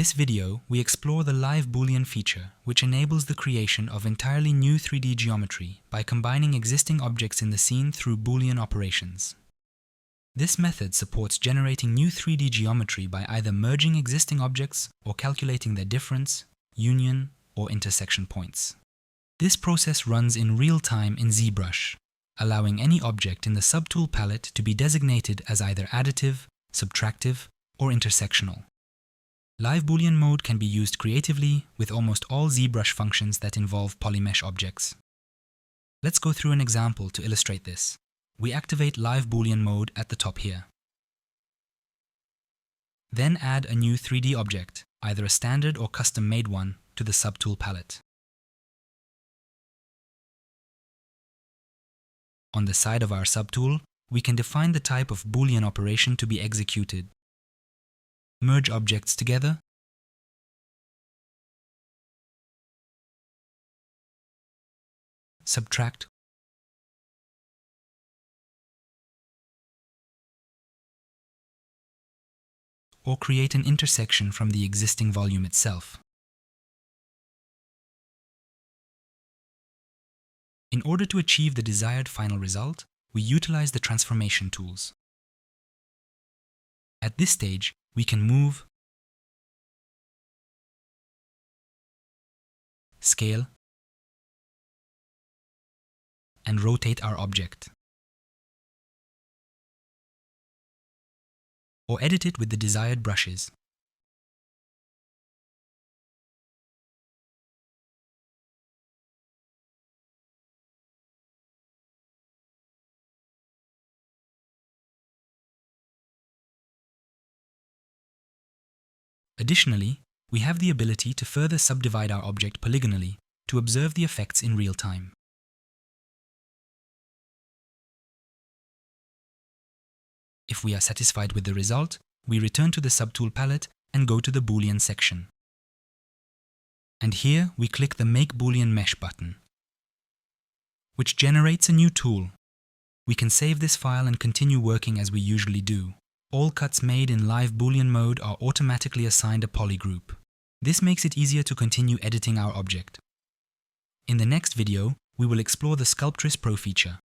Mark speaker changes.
Speaker 1: this video, we explore the live Boolean feature, which enables the creation of entirely new 3D geometry by combining existing objects in the scene through Boolean operations. This method supports generating new 3D geometry by either merging existing objects or calculating their difference, union, or intersection points. This process runs in real time in ZBrush, allowing any object in the subtool palette to be designated as either additive, subtractive, or intersectional. Live Boolean mode can be used creatively with almost all ZBrush functions that involve polymesh objects. Let's go through an example to illustrate this. We activate Live Boolean mode at the top here. Then add a new 3D object, either a standard or custom-made one, to the subtool palette. On the side of our subtool, we can define the type of Boolean operation to be executed. Merge objects together, subtract, or create an intersection from the existing volume itself. In order to achieve the desired final result, we utilize the transformation tools. At this stage, we can move, scale, and rotate our object, or edit it with the desired brushes. Additionally, we have the ability to further subdivide our object polygonally to observe the effects in real time. If we are satisfied with the result, we return to the subtool palette and go to the Boolean section. And here we click the Make Boolean Mesh button, which generates a new tool. We can save this file and continue working as we usually do. All cuts made in Live Boolean mode are automatically assigned a polygroup. This makes it easier to continue editing our object. In the next video, we will explore the Sculptress Pro feature,